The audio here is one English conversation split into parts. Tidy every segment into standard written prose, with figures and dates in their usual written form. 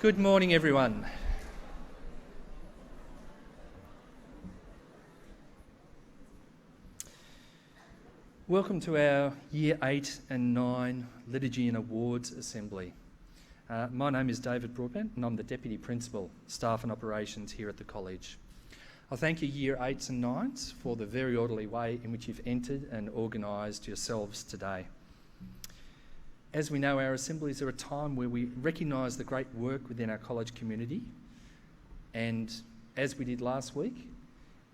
Good morning, everyone. Welcome to our Year 8 and 9 Liturgy and Awards Assembly. My name is David Broadbent and I'm the Deputy Principal, Staff and Operations here at the College. I thank you Year 8s and 9s for the very orderly way in which you've entered and organised yourselves today. As we know, our assemblies are a time where we recognise the great work within our college community, and as we did last week,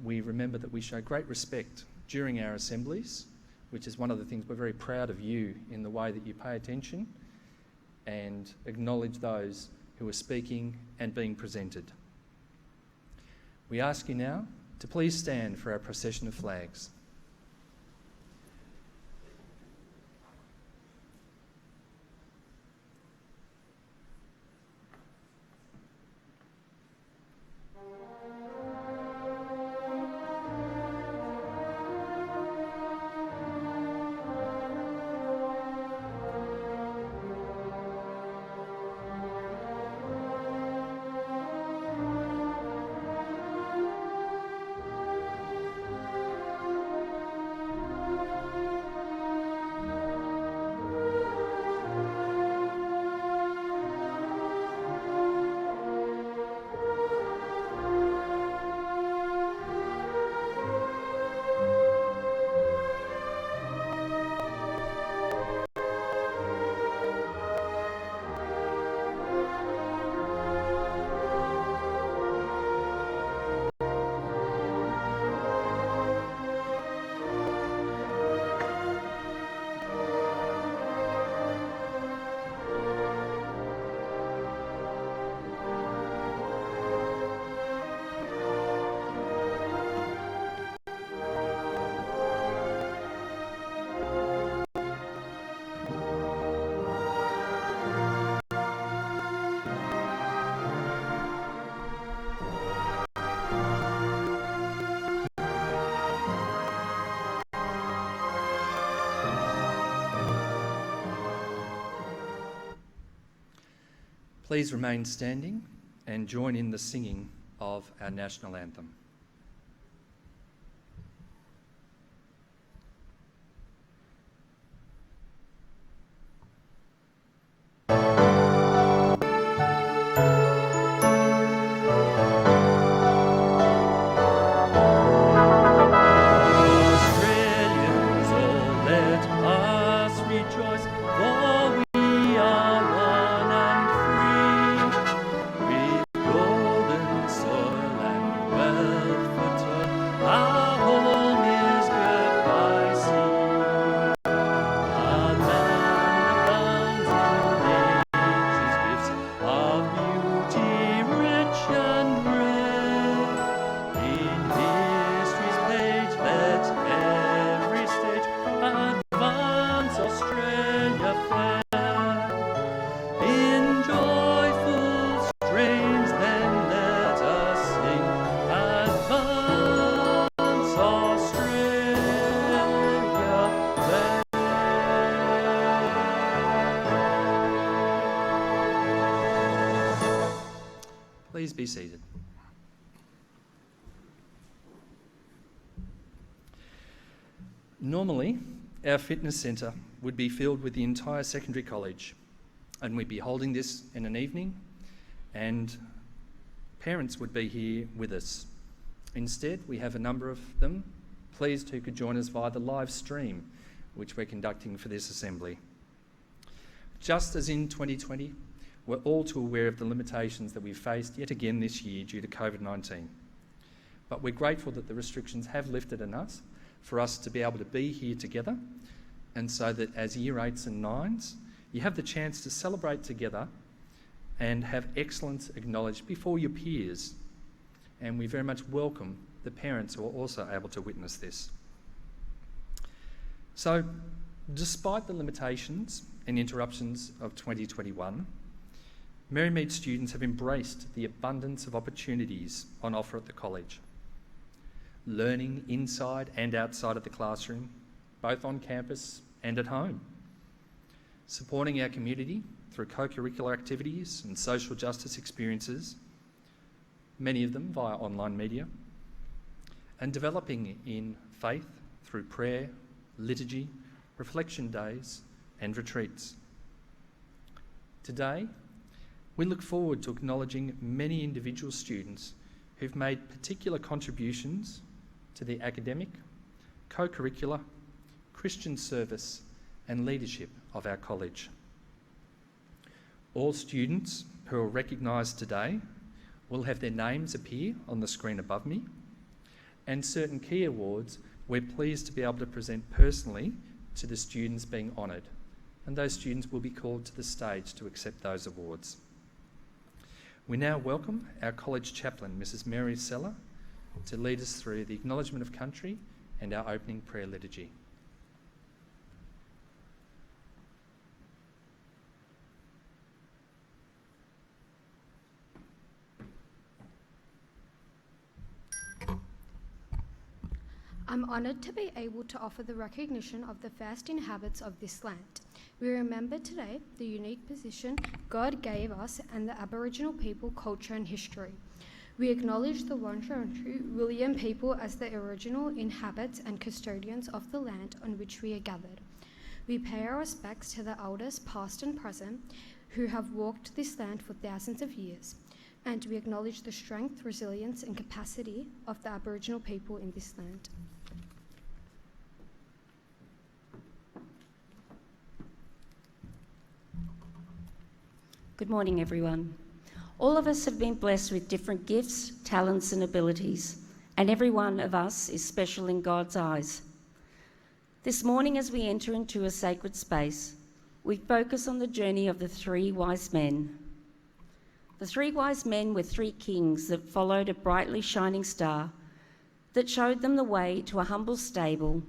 we remember that we show great respect during our assemblies, which is one of the things we're very proud of you in the way that you pay attention and acknowledge those who are speaking and being presented. We ask you now to please stand for our procession of flags. Please remain standing and join in the singing of our national anthem. Please be seated. Normally, our fitness centre would be filled with the entire secondary college, and we'd be holding this in an evening, and parents would be here with us. Instead, we have a number of them pleased who could join us via the live stream, which we're conducting for this assembly. Just as in 2020, we're all too aware of the limitations that we've faced yet again this year due to COVID-19. But we're grateful that the restrictions have lifted enough for us to be able to be here together, and so that as Year 8s and 9s, you have the chance to celebrate together and have excellence acknowledged before your peers. And we very much welcome the parents who are also able to witness this. So, despite the limitations and interruptions of 2021, Merrymead students have embraced the abundance of opportunities on offer at the college. Learning inside and outside of the classroom, both on campus and at home. supporting our community through co-curricular activities and social justice experiences, many of them via online media, and developing in faith through prayer, liturgy, reflection days and retreats. Today, we look forward to acknowledging many individual students who've made particular contributions to the academic, co-curricular, Christian service and leadership of our college. All students who are recognised today will have their names appear on the screen above me, and certain key awards we're pleased to be able to present personally to the students being honoured, and those students will be called to the stage to accept those awards. We now welcome our college chaplain, Mrs. Mary Seller, to lead us through the acknowledgement of country and our opening prayer liturgy. I'm honoured to be able to offer the recognition of the first inhabitants of this land. We remember today the unique position God gave us and the Aboriginal people, culture and history. We acknowledge the Wurundjeri William people as the original inhabitants and custodians of the land on which we are gathered. We pay our respects to the elders past and present who have walked this land for thousands of years, and we acknowledge the strength, resilience and capacity of the Aboriginal people in this land. Good morning, everyone. All of us have been blessed with different gifts, talents and abilities, and every one of us is special in God's eyes. This morning, as we enter into a sacred space, we focus on the journey of the three wise men. The three wise men were three kings that followed a brightly shining star that showed them the way to a humble stable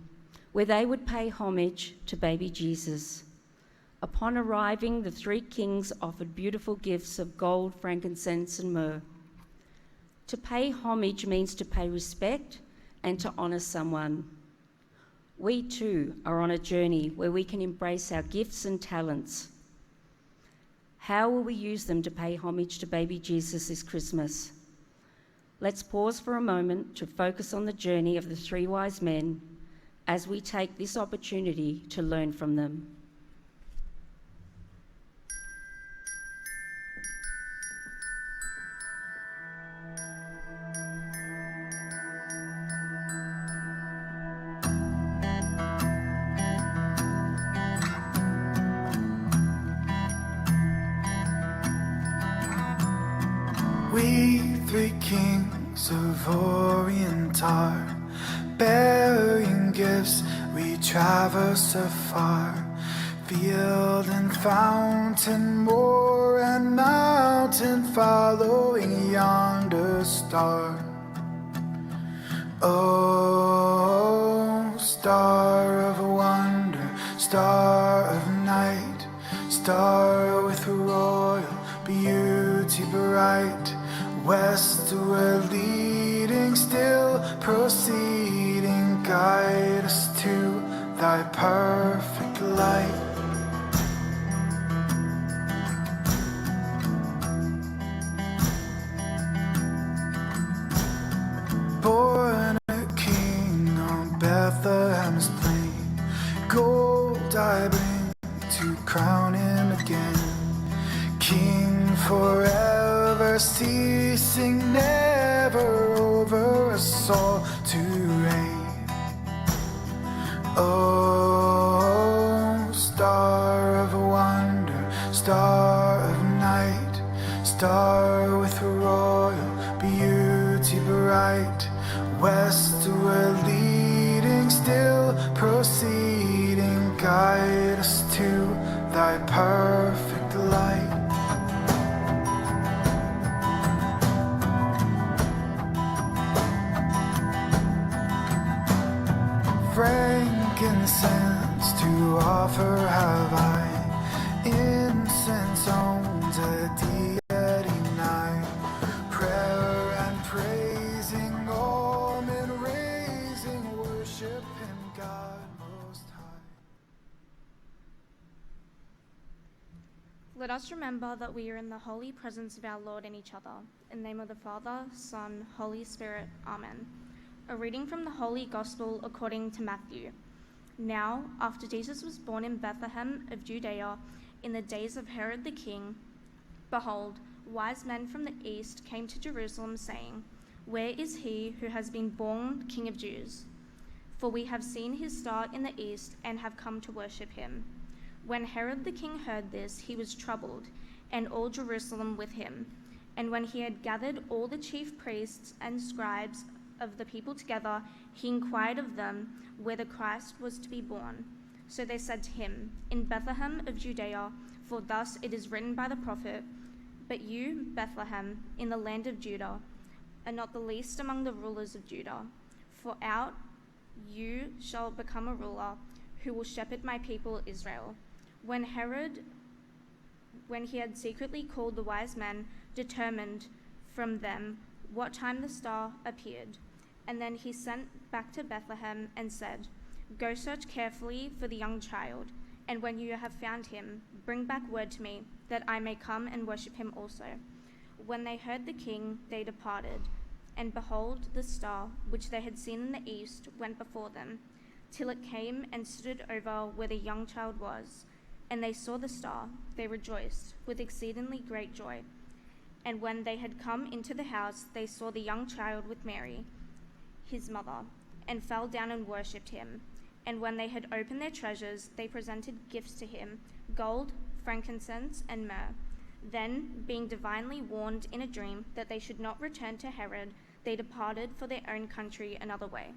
where they would pay homage to baby Jesus. Upon arriving, the three kings offered beautiful gifts of gold, frankincense and myrrh. To pay homage means to pay respect and to honour someone. We too are on a journey where we can embrace our gifts and talents. How will we use them to pay homage to baby Jesus this Christmas? Let's pause for a moment to focus on the journey of the three wise men as we take this opportunity to learn from them. We three kings of Orientar, bearing gifts, we traverse afar, field and fountain, moor and mountain, following yonder star. Oh, star of wonder, star of night, star with royal beauty bright, west we're leading, still proceeding, guide us to thy perfect light. Born a king on Bethlehem's plain, gold I bring to crown him again. King forever, ceasing never, over us all to reign. Oh, star of wonder, star of night, star with royal beauty bright, west we're leading, still proceeding, guide us to thy perfect light. Frankincense to offer have I, incense owns a deity nigh, prayer and praising, all men raising, worship in God most high. Let us remember that we are in the holy presence of our Lord and each other. In the name of the Father, Son, Holy Spirit. Amen. A reading from the Holy Gospel according to Matthew. Now, after Jesus was born in Bethlehem of Judea, in the days of Herod the king, behold, wise men from the east came to Jerusalem, saying, "Where is he who has been born King of Jews? For we have seen his star in the east and have come to worship him." When Herod the king heard this, he was troubled, and all Jerusalem with him. And when he had gathered all the chief priests and scribes of the people together, he inquired of them where the Christ was to be born. So they said to him, "In Bethlehem of Judea, for thus it is written by the prophet, 'But you, Bethlehem, in the land of Judah, are not the least among the rulers of Judah, for out you shall become a ruler who will shepherd my people Israel.'" When Herod, when he had secretly called the wise men, determined from them what time the star appeared. And then he sent back to Bethlehem and said, "Go search carefully for the young child, and when you have found him, bring back word to me, that I may come and worship him also." When they heard the king, they departed, and behold, the star, which they had seen in the east, went before them, till it came and stood over where the young child was. And they saw the star, they rejoiced with exceedingly great joy. And when they had come into the house, they saw the young child with Mary, his mother, and fell down and worshipped him. And when they had opened their treasures, they presented gifts to him, gold, frankincense, and myrrh. Then, being divinely warned in a dream that they should not return to Herod, they departed for their own country another way.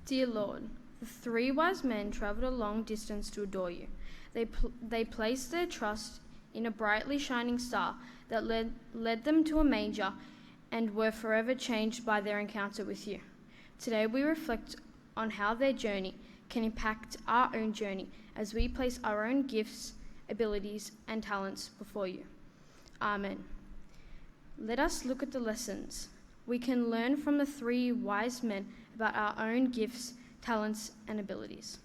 Dear Lord, the three wise men travelled a long distance to adore you. They placed their trust in a brightly shining star that led them to a manger and were forever changed by their encounter with you. Today we reflect on how their journey can impact our own journey as we place our own gifts, abilities, and talents before you. Amen. Let us look at the lessons we can learn from the three wise men about our own gifts, talents, and abilities.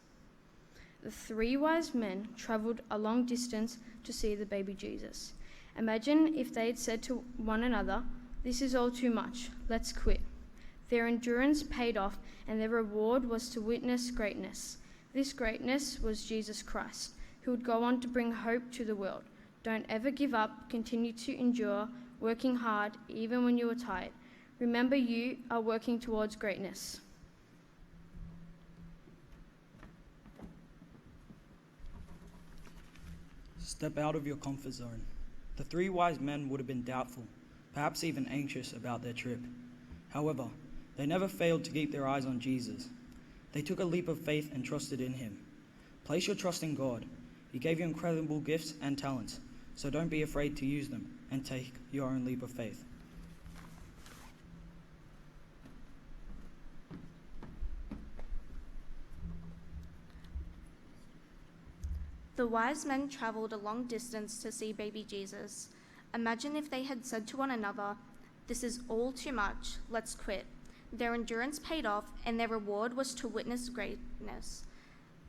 The three wise men travelled a long distance to see the baby Jesus. Imagine if they had said to one another, "This is all too much, let's quit." Their endurance paid off, and their reward was to witness greatness. This greatness was Jesus Christ, who would go on to bring hope to the world. Don't ever give up, continue to endure, working hard even when you are tired. Remember, you are working towards greatness. Step out of your comfort zone. The three wise men would have been doubtful, perhaps even anxious about their trip. However, they never failed to keep their eyes on Jesus. They took a leap of faith and trusted in him. Place your trust in God. He gave you incredible gifts and talents, so don't be afraid to use them and take your own leap of faith. The wise men travelled a long distance to see baby Jesus. Imagine if they had said to one another, "This is all too much, let's quit." Their endurance paid off, and their reward was to witness greatness.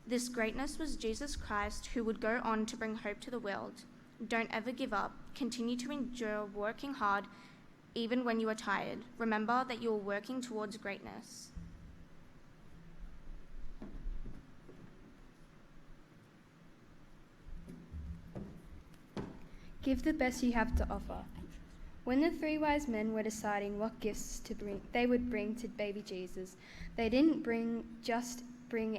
This greatness was Jesus Christ, who would go on to bring hope to the world. Don't ever give up. Continue to endure, working hard, even when you are tired. Remember that you are working towards greatness. Give the best you have to offer. When the three wise men were deciding what gifts they would bring to baby Jesus, they didn't bring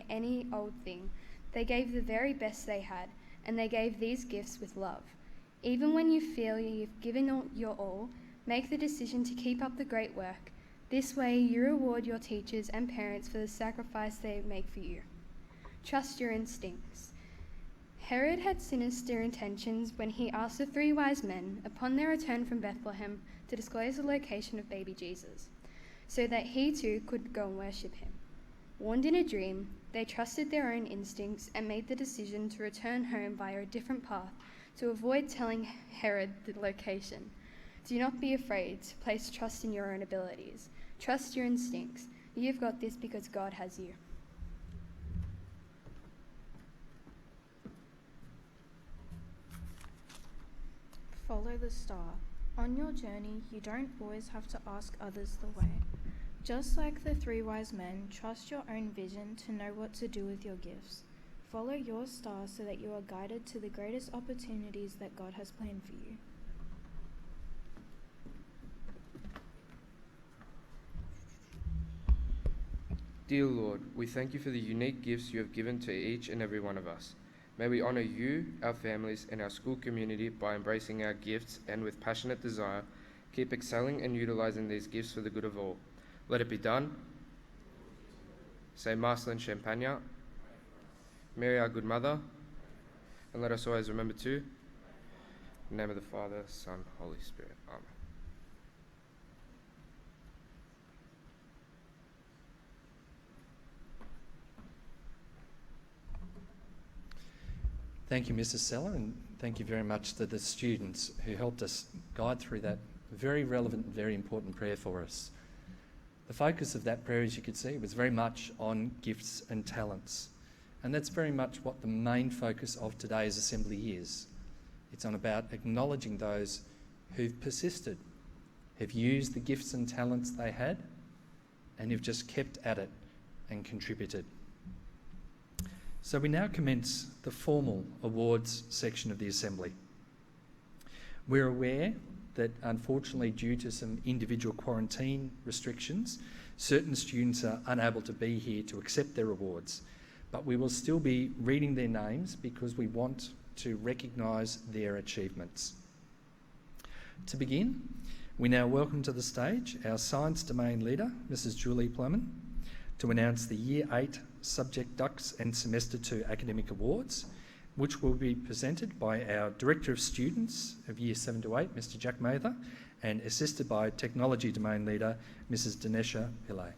any old thing. They gave the very best they had, and they gave these gifts with love. Even when you feel you've given your all, make the decision to keep up the great work. This way you reward your teachers and parents for the sacrifice they make for you. Trust your instincts. Herod had sinister intentions when he asked the three wise men, upon their return from Bethlehem, to disclose the location of baby Jesus, so that he too could go and worship him. Warned in a dream, they trusted their own instincts and made the decision to return home via a different path to avoid telling Herod the location. Do not be afraid to place trust in your own abilities. Trust your instincts. You've got this because God has you. Follow the star. On your journey, you don't always have to ask others the way. Just like the 3 wise men, trust your own vision to know what to do with your gifts. Follow your star so that you are guided to the greatest opportunities that God has planned for you. Dear Lord, we thank you for the unique gifts you have given to each and every one of us. May we honour you, our families, and our school community by embracing our gifts and with passionate desire, keep excelling and utilising these gifts for the good of all. Let it be done. Say Marcelin Champagne, Mary our good mother, and let us always remember to, in the name of the Father, Son, Holy Spirit. Amen. Thank you, Mrs. Seller, and thank you very much to the students who helped us guide through that very relevant and very important prayer for us. The focus of that prayer, as you could see, was very much on gifts and talents. And that's very much what the main focus of today's assembly is. It's on about acknowledging those who've persisted, who've used the gifts and talents they had, and who've just kept at it and contributed. So we now commence the formal awards section of the Assembly. We're aware that unfortunately, due to some individual quarantine restrictions, certain students are unable to be here to accept their awards, but we will still be reading their names because we want to recognise their achievements. To begin, we now welcome to the stage our Science Domain Leader, Mrs. Julie Plumman, to announce the Year 8 Subject Ducks and Semester 2 Academic Awards, which will be presented by our Director of Students of Year 7 to 8, Mr. Jack Mather, and assisted by Technology Domain Leader, Mrs. Dinesha Pillay.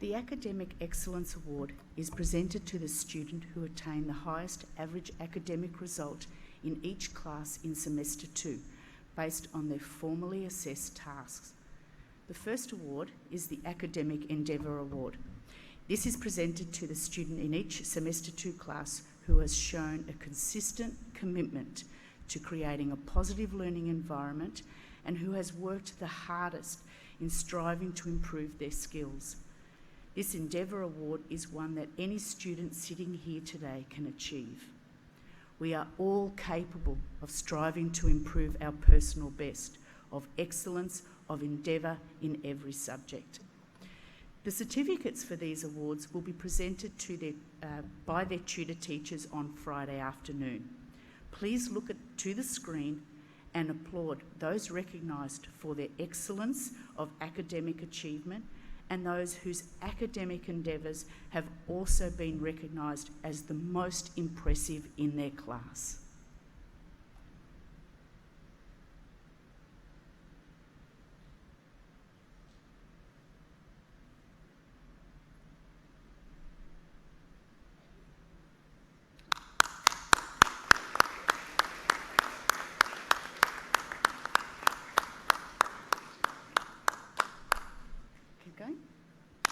The Academic Excellence Award is presented to the student who attained the highest average academic result in each class in Semester 2, based on their formally assessed tasks. The first award is the Academic Endeavour Award. This is presented to the student in each Semester 2 class who has shown a consistent commitment to creating a positive learning environment and who has worked the hardest in striving to improve their skills. This Endeavour Award is one that any student sitting here today can achieve. We are all capable of striving to improve our personal best, of excellence, of endeavour in every subject. The certificates for these awards will be presented to by their tutor teachers on Friday afternoon. Please look to the screen and applaud those recognised for their excellence of academic achievement and those whose academic endeavours have also been recognised as the most impressive in their class.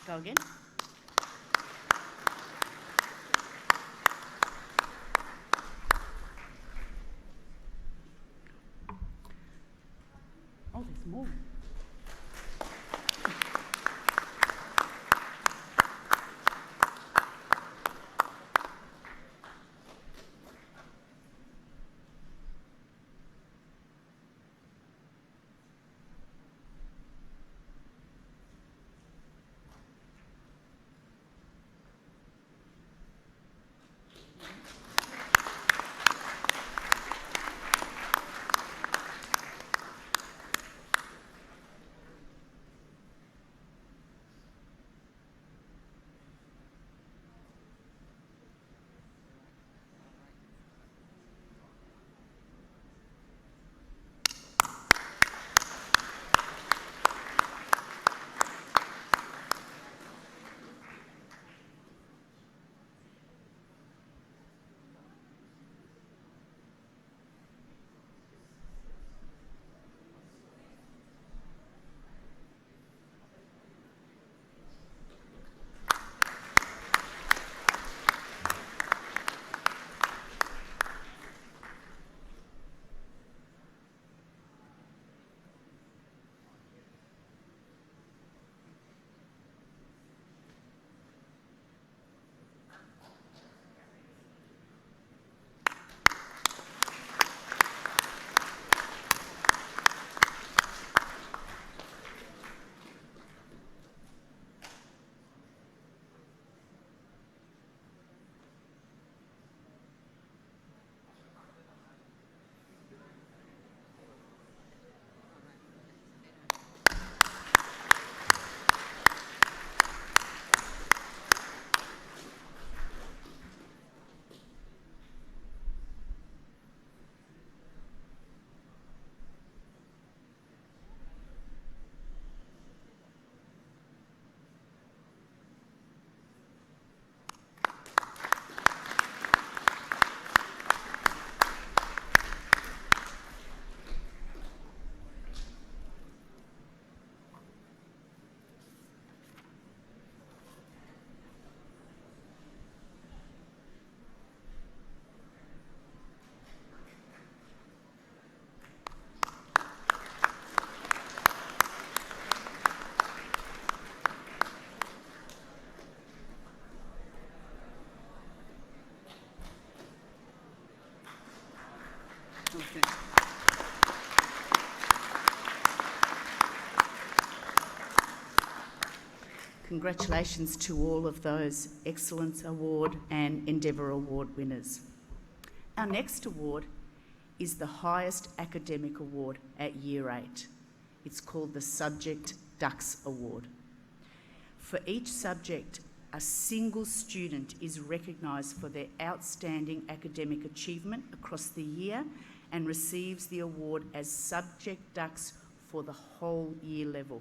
Go again. Oh, there's more. Congratulations to all of those Excellence Award and Endeavour Award winners. Our next award is the highest academic award at Year 8. It's called the Subject Dux Award. For each subject, a single student is recognised for their outstanding academic achievement across the year and receives the award as Subject Dux for the whole year level.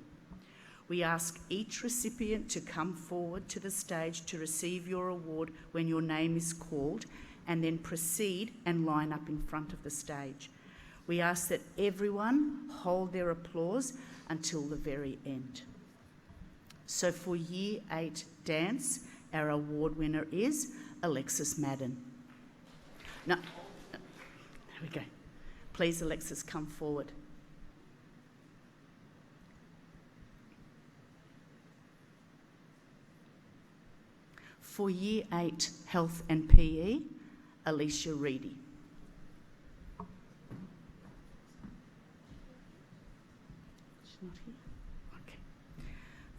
We ask each recipient to come forward to the stage to receive your award when your name is called, and then proceed and line up in front of the stage. We ask that everyone hold their applause until the very end. So for Year 8 dance, our award winner is Alexis Madden. Now, there we go. Please, Alexis, come forward. For Year 8 Health and PE, Alicia Reedy. She's not here? Okay.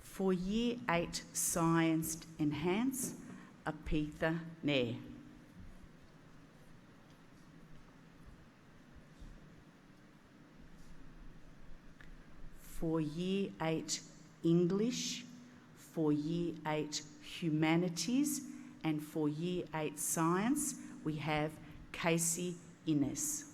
For Year 8 Science Enhance, Apitha Nair. For Year 8 English, for Year 8 Humanities, and for Year 8 Science, we have Casey Innes.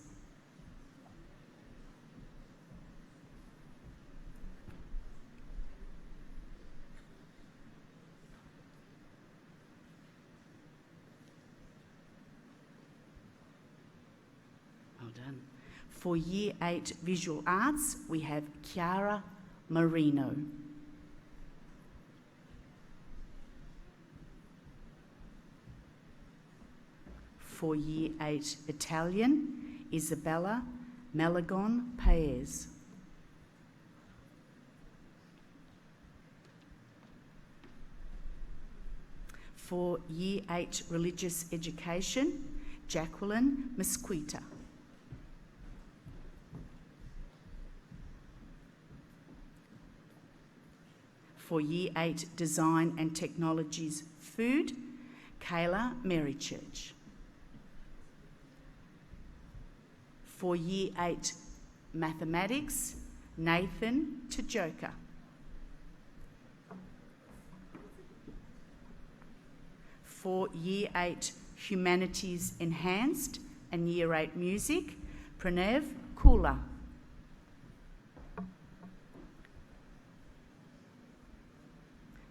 Well done. For Year 8 Visual Arts, we have Chiara Marino. For Year 8 Italian, Isabella Malagon Paez. For Year 8 Religious Education, Jacqueline Mesquita. For Year 8 Design and Technologies Food, Kayla Marychurch. For Year 8 Mathematics, Nathan Tajoka. For Year 8 Humanities Enhanced and Year 8 Music, Pranev Kula.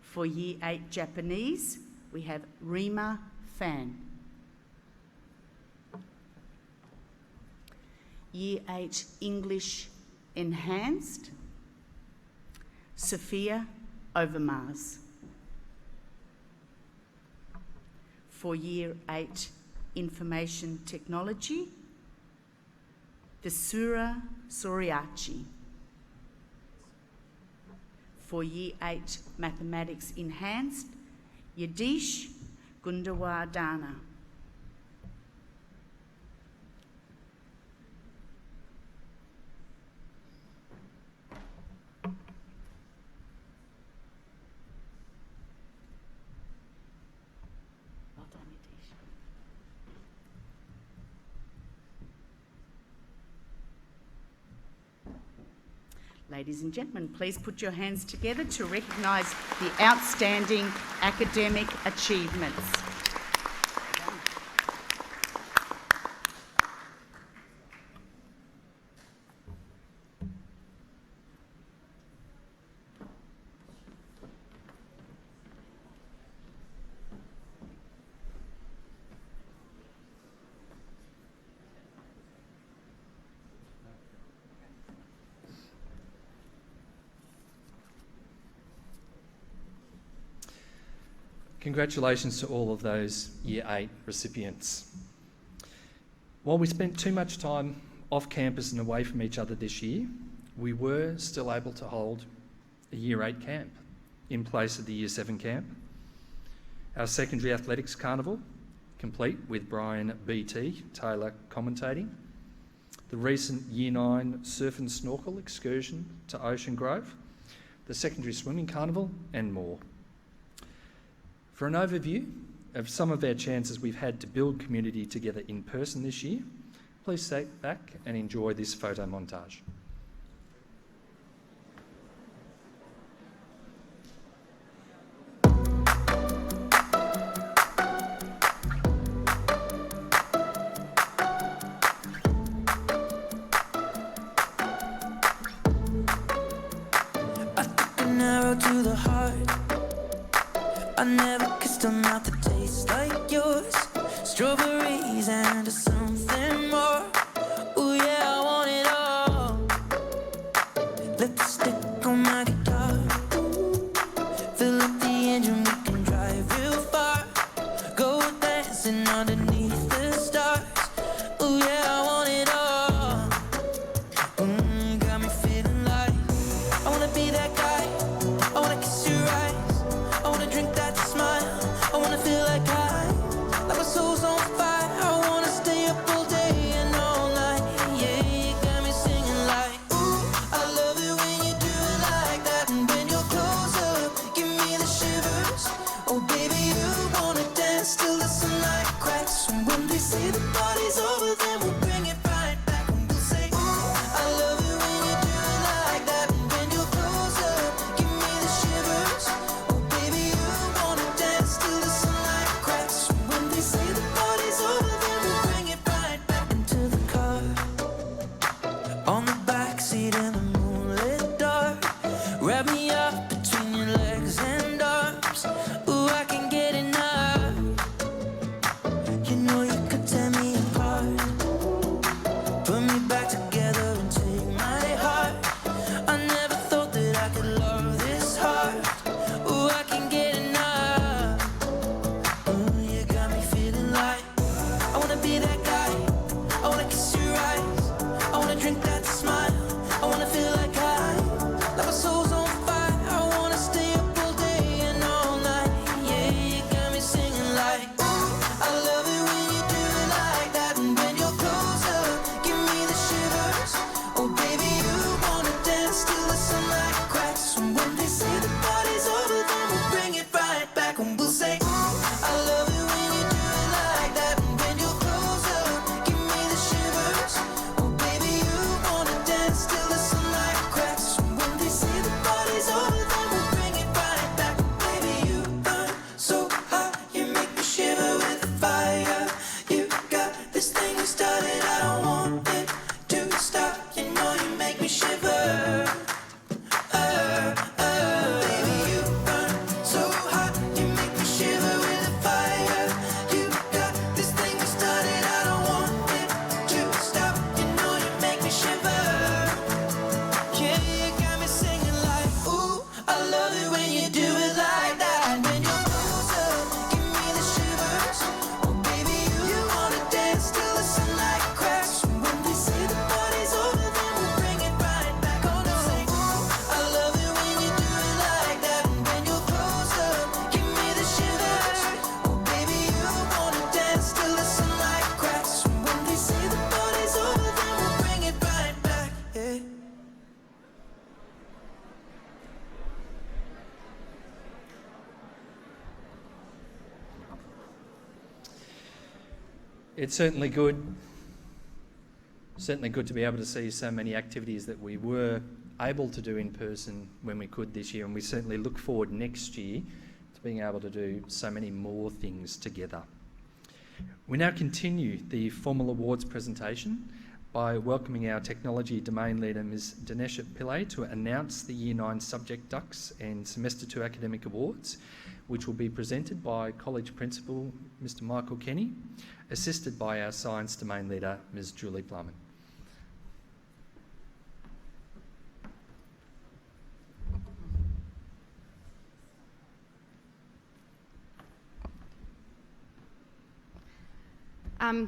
For Year 8 Japanese, we have Rima Fan. Year 8 English Enhanced, Sophia Overmars. For Year 8 Information Technology, Desura Soriachi. For Year 8 Mathematics Enhanced, Yadish Gundawardana. Ladies and gentlemen, please put your hands together to recognise the outstanding academic achievements. Congratulations to all of those Year 8 recipients. While we spent too much time off campus and away from each other this year, we were still able to hold a Year 8 camp in place of the Year 7 camp. Our secondary athletics carnival, complete with Brian B.T. Taylor commentating. the recent Year 9 surf and snorkel excursion to Ocean Grove, the secondary swimming carnival, and more. For an overview of some of our chances we've had to build community together in person this year, please sit back and enjoy this photo montage. To the heart, I never kissed a mouth that tastes like yours. Strawberries and something more. Ooh yeah, I want it all. Let the stick on my guitar. Fill up the engine, we can drive real far. Go dancing underneath the stars. Ooh yeah, I want it all. Got me feeling like I wanna be that guy. I wanna kiss your eyes, I wanna drink that smile, I wanna feel like my soul's on fire, I wanna stay up all day and all night, yeah, you got me singing like, ooh, I love it when you do it like that, and when you're close up, give me the shivers, oh baby, you wanna dance till the sunlight cracks, and when they say the party's over, then we'll bring it right back, and we'll say, ooh, I love it when you do it like that, and when you're close up, give me the shivers, oh baby, you wanna dance till the sunlight cracks, and when they say the party's over, then we'll bring it right back into the car. On the backseat in the moonlit dark, wrap me up between your legs and arms. Ooh, I can get enough. You know you could tear me apart, put me back together and take my heart. I never thought that I could love this hard. Ooh, I can get enough. Ooh, you got me feeling like I wanna be that guy. I wanna kiss your eyes, I wanna drink that smile, I wanna feel like my soul's on fire, I wanna stay up all day and all night, yeah, you got me singing like, ooh, I love it when you do it like that, and when you're close up, give me the shivers, oh baby, you wanna dance till the sunlight cracks, and when they say the party's over, then we'll bring it right back, and we'll say, ooh, I love it when you do it like that, and when you're close up, give me the shivers, oh baby, you wanna dance till the sunlight cracks, and when they say the party's over, then we'll bring it right back, baby, you burn so hot, you make me shiver with the fire, you got this thing you started, I don't want it to stop, you know you make me shiver. Baby, you burn so hot, you make me shiver with the fire. You got this thing you started, I don't want it to stop. You know you make me shiver. Yeah, you got me singing like, ooh, I love it when you do it like that. And when you're close up, give me the shivers. Oh baby, you wanna dance till the sunlight cracks. And when they say the party's over, then we'll bring it right back. Oh no, say, ooh, I love it when you do it like that. And when you're close up, give me the shivers. Oh baby, you wanna dance till the sunlight cracks. And when they say the party's over, then we'll bring it right back. Yeah. It's certainly good to be able to see so many activities that we were able to do in person when we could this year, and we certainly look forward next year to being able to do so many more things together. We now continue the formal awards presentation by welcoming our Technology Domain Leader, Ms Dinesha Pillay, to announce the Year 9 Subject Ducks and Semester 2 Academic Awards, which will be presented by College Principal Mr Michael Kenny, assisted by our Science Domain Leader, Ms Julie Plumman.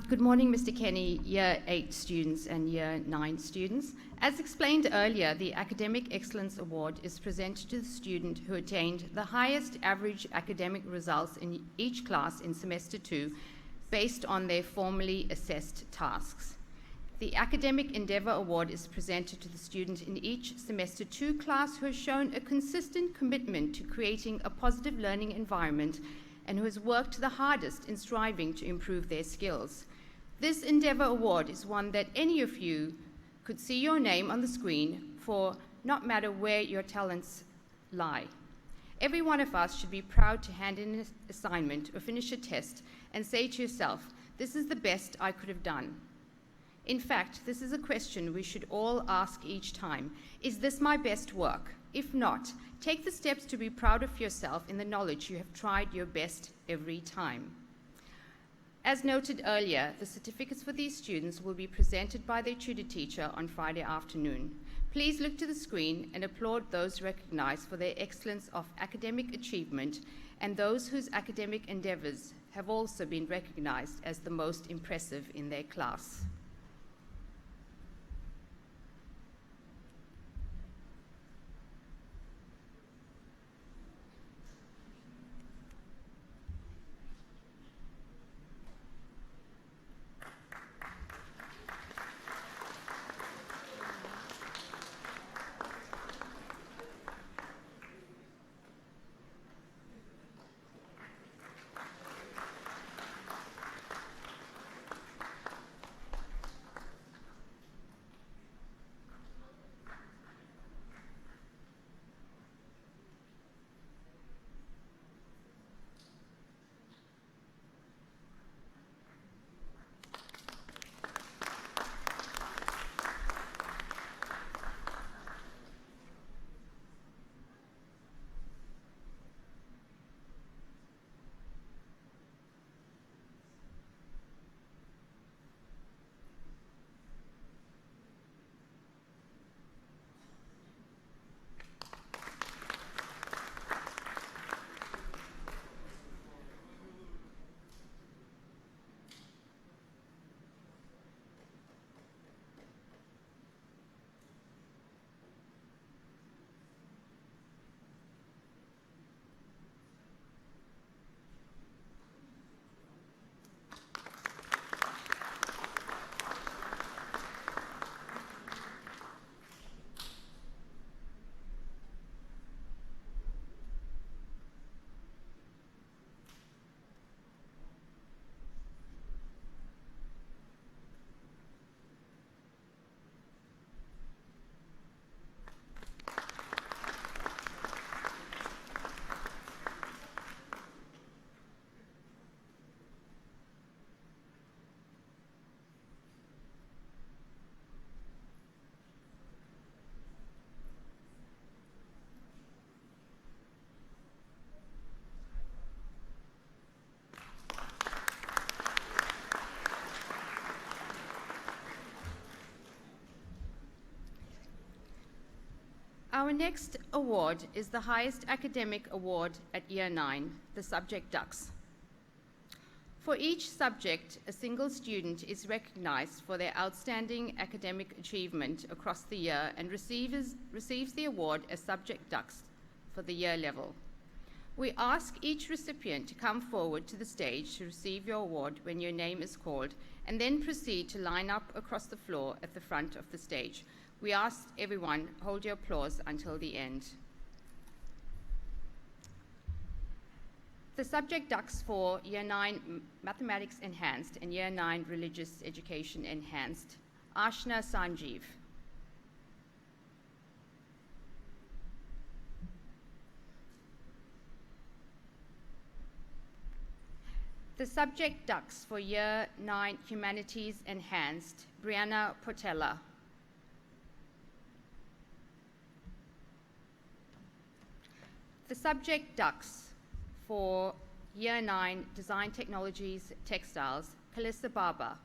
Good morning, Mr. Kenny, Year 8 students and Year 9 students. As explained earlier, the Academic Excellence Award is presented to the student who attained the highest average academic results in each class in Semester 2 based on their formally assessed tasks. The Academic Endeavour Award is presented to the student in each Semester 2 class who has shown a consistent commitment to creating a positive learning environment and who has worked the hardest in striving to improve their skills. This Endeavour Award is one that any of you could see your name on the screen for, not matter where your talents lie. Every one of us should be proud to hand in an assignment or finish a test and say to yourself, "This is the best I could have done." In fact, this is a question we should all ask each time. Is this my best work? If not, take the steps to be proud of yourself in the knowledge you have tried your best every time. As noted earlier, the certificates for these students will be presented by their tutor teacher on Friday afternoon. Please look to the screen and applaud those recognized for their excellence of academic achievement and those whose academic endeavors have also been recognized as the most impressive in their class. Our next award is the highest academic award at Year 9, the Subject Ducks. For each subject, a single student is recognized for their outstanding academic achievement across the year and receives the award as Subject Ducks for the year level. We ask each recipient to come forward to the stage to receive your award when your name is called, and then proceed to line up across the floor at the front of the stage. We ask everyone, hold your applause until the end. The Subject Ducks for Year 9 Mathematics Enhanced and Year 9 Religious Education Enhanced, Ashna Sanjeev. The Subject Ducks for Year 9 Humanities Enhanced, Brianna Portella. The Subject Ducks for Year 9 Design Technologies Textiles, Kalissa Barber.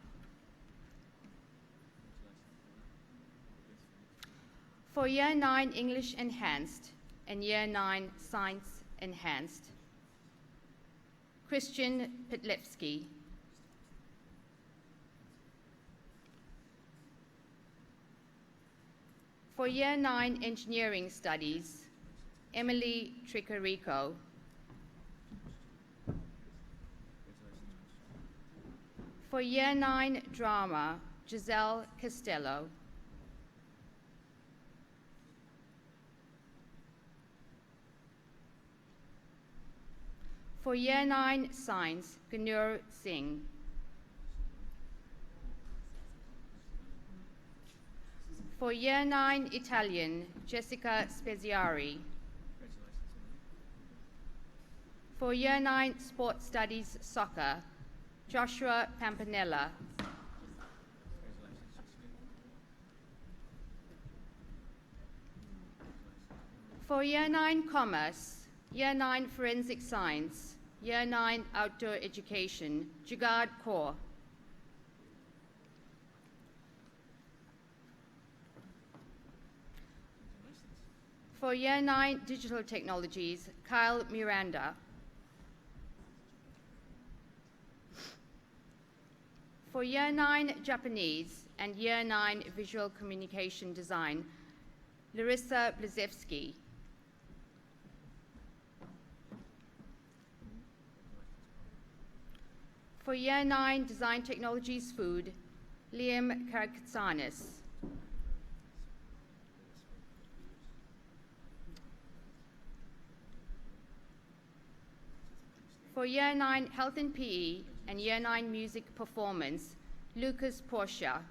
For Year 9 English Enhanced and Year 9 Science Enhanced, Christian Pitlevsky. For Year 9 Engineering Studies, Emily Tricarico. For Year 9 Drama, Giselle Costello. For Year 9 Science, Ganur Singh. For Year 9 Italian, Jessica Speziari. For Year 9 Sport Studies Soccer, Joshua Pampanella. For Year 9 Commerce, Year 9 Forensic Science, Year 9 Outdoor Education, Jugard Kaur. For Year 9 Digital Technologies, Kyle Miranda. For Year 9 Japanese and Year 9 Visual Communication Design, Larissa Blazewski. For Year 9 Design Technologies Food, Liam Karakatsanis. For Year 9 Health and PE and Year 9 Music Performance, Lucas Portia.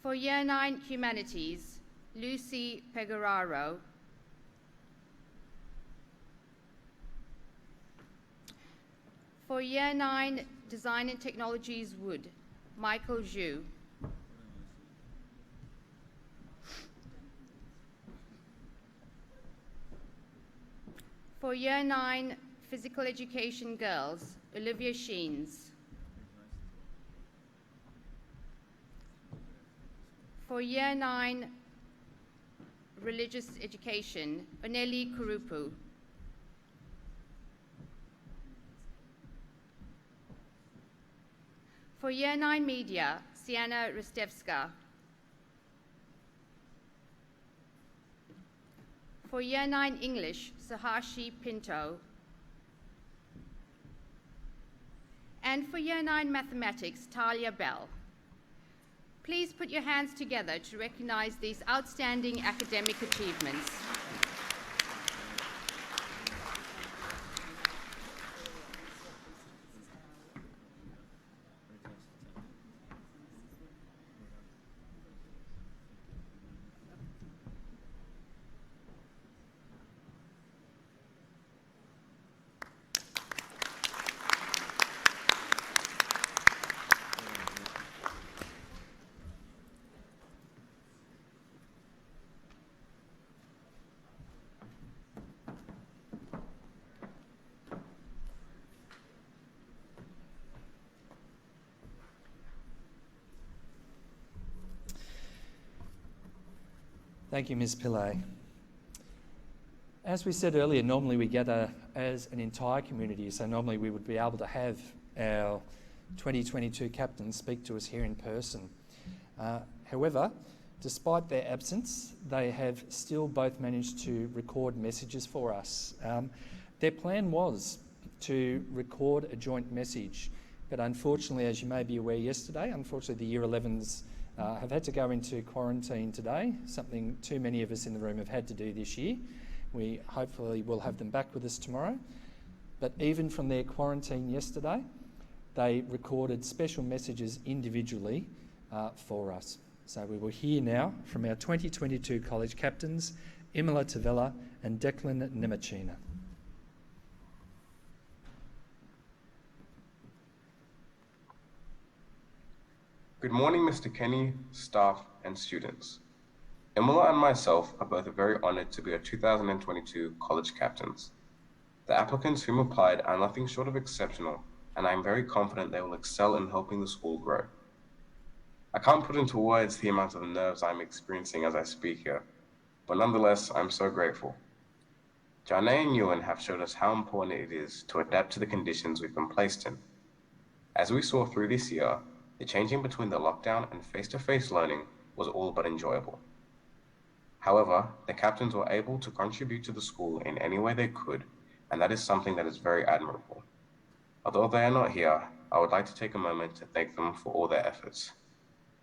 For Year 9 Humanities, Lucy Pegararo. For Year 9 Design and Technologies Wood, Michael Zhu. For Year 9 Physical Education Girls, Olivia Sheens. For Year 9 Religious Education, Oneli Kurupu. For Year 9 Media, Sienna Ristevska. For Year 9 English, Sahashi Pinto. And for Year 9 Mathematics, Talia Bell. Please put your hands together to recognize these outstanding academic achievements. Thank you, Ms. Pillay. As we said earlier, normally we gather as an entire community, so normally we would be able to have our 2022 captains speak to us here in person. However, despite their absence, they have still both managed to record messages for us. Their plan was to record a joint message, but unfortunately, as you may be aware yesterday, unfortunately the Year 11s have had to go into quarantine today, something too many of us in the room have had to do this year. We hopefully will have them back with us tomorrow. But even from their quarantine yesterday, they recorded special messages individually for us. So we will hear now from our 2022 college captains, Imola Tavella and Declan Nemachina. Good morning, Mr. Kenny, staff, and students. Imola and myself are both very honored to be our 2022 college captains. The applicants whom applied are nothing short of exceptional, and I am very confident they will excel in helping the school grow. I can't put into words the amount of nerves I'm experiencing as I speak here, but nonetheless, I'm so grateful. Janae and Ewan have showed us how important it is to adapt to the conditions we've been placed in. As we saw through this year, the changing between the lockdown and face-to-face learning was all but enjoyable. However, the captains were able to contribute to the school in any way they could, and that is something that is very admirable. Although they are not here, I would like to take a moment to thank them for all their efforts.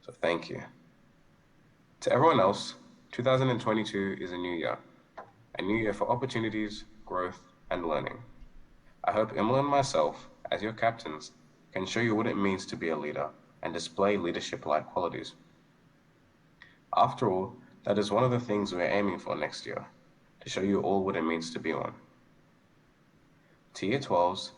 So thank you. To everyone else, 2022 is a new year for opportunities, growth, and learning. I hope Imola and myself, as your captains, can show you what it means to be a leader and display leadership-like qualities. After all, that is one of the things we're aiming for next year, to show you all what it means to be one. To Year 12s,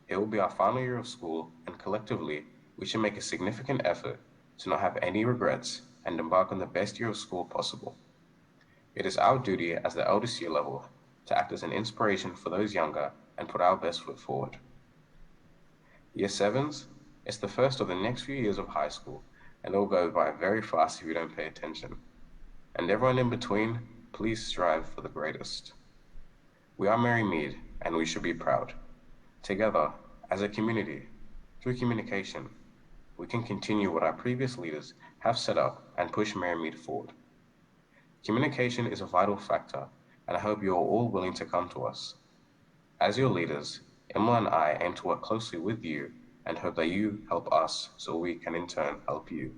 it will be our final year of school, and collectively, we should make a significant effort to not have any regrets and embark on the best year of school possible. It is our duty as the eldest year level to act as an inspiration for those younger and put our best foot forward. Year 7s, it's the first of the next few years of high school, and it'll go by very fast if you don't pay attention. And everyone in between, please strive for the greatest. We are Mary Mead, and we should be proud. Together, as a community, through communication, we can continue what our previous leaders have set up and push Mary Mead forward. Communication is a vital factor, and I hope you are all willing to come to us. As your leaders, Imola and I aim to work closely with you and hope that you help us so we can in turn help you,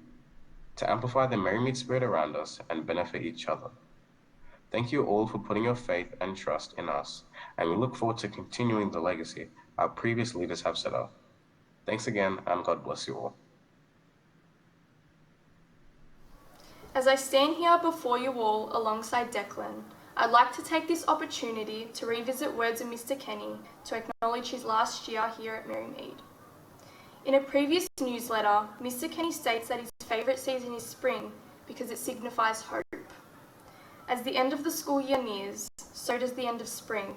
to amplify the Mary Mead spirit around us and benefit each other. Thank you all for putting your faith and trust in us, and we look forward to continuing the legacy our previous leaders have set up. Thanks again, and God bless you all. As I stand here before you all alongside Declan, I'd like to take this opportunity to revisit words of Mr. Kenny to acknowledge his last year here at Mary Mead. In a previous newsletter, Mr. Kenny states that his favourite season is spring because it signifies hope. As the end of the school year nears, so does the end of spring.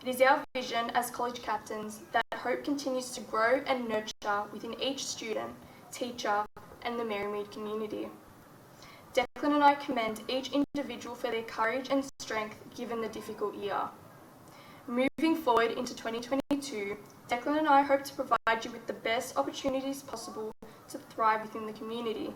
It is our vision as college captains that hope continues to grow and nurture within each student, teacher, and the Mary Mead community. Declan and I commend each individual for their courage and strength given the difficult year. Moving forward into 2022, Declan and I hope to provide you with the best opportunities possible to thrive within the community.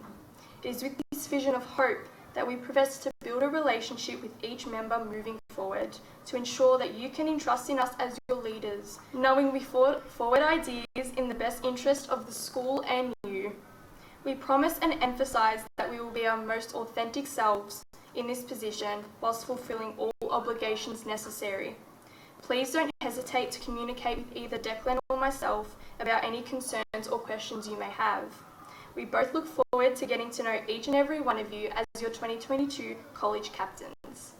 It is with this vision of hope that we profess to build a relationship with each member moving forward to ensure that you can entrust in us as your leaders, knowing we forward ideas in the best interest of the school and you. We promise and emphasise that we will be our most authentic selves in this position whilst fulfilling all obligations necessary. Please don't hesitate to communicate with either Declan or myself about any concerns or questions you may have. We both look forward to getting to know each and every one of you as your 2022 college captains.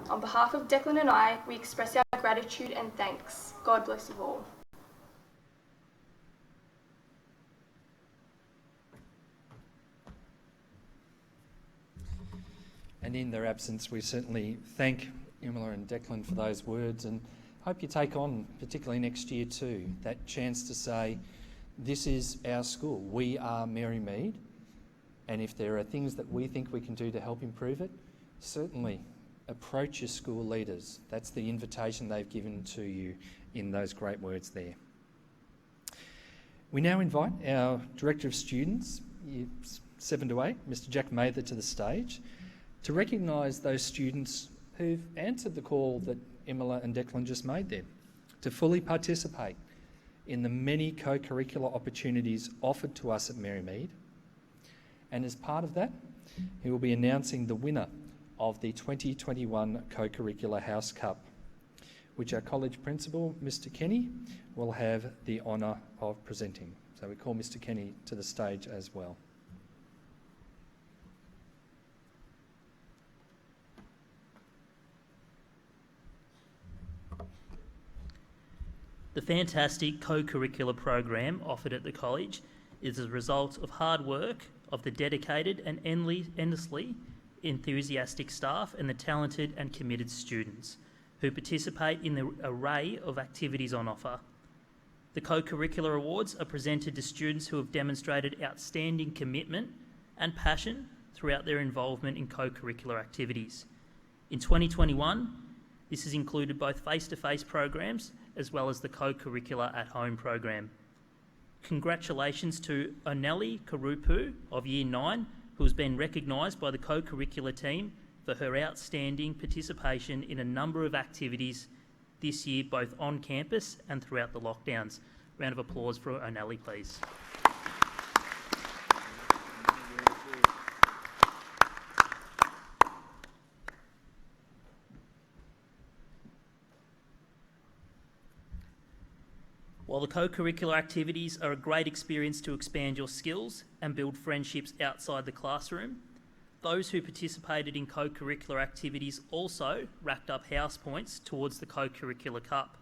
On behalf of Declan and I, we express our gratitude and thanks. God bless you all. And in their absence, we certainly thank Imola and Declan for those words, and hope you take on, particularly next year too, that chance to say, this is our school, we are Mary Mead, and if there are things that we think we can do to help improve it, certainly approach your school leaders. That's the invitation they've given to you in those great words there. We now invite our Director of Students, years 7 to 8, Mr. Jack Mather, to the stage to recognise those students who've answered the call that Imola and Declan just made there, to fully participate in the many co-curricular opportunities offered to us at Mary Mead. And as part of that, he will be announcing the winner of the 2021 Co-Curricular House Cup, which our college principal, Mr. Kenny, will have the honour of presenting. So we call Mr. Kenny to the stage as well. The fantastic co-curricular program offered at the college is a result of hard work of the dedicated and endlessly enthusiastic staff and the talented and committed students who participate in the array of activities on offer. The co-curricular awards are presented to students who have demonstrated outstanding commitment and passion throughout their involvement in co-curricular activities. In 2021, this has included both face-to-face programs as well as the co-curricular at-home program. Congratulations to Oneli Karupu of Year 9, who has been recognised by the co-curricular team for her outstanding participation in a number of activities this year, both on campus and throughout the lockdowns. Round of applause for O'Nally, please. While the co-curricular activities are a great experience to expand your skills and build friendships outside the classroom, those who participated in co-curricular activities also racked up house points towards the co-curricular cup.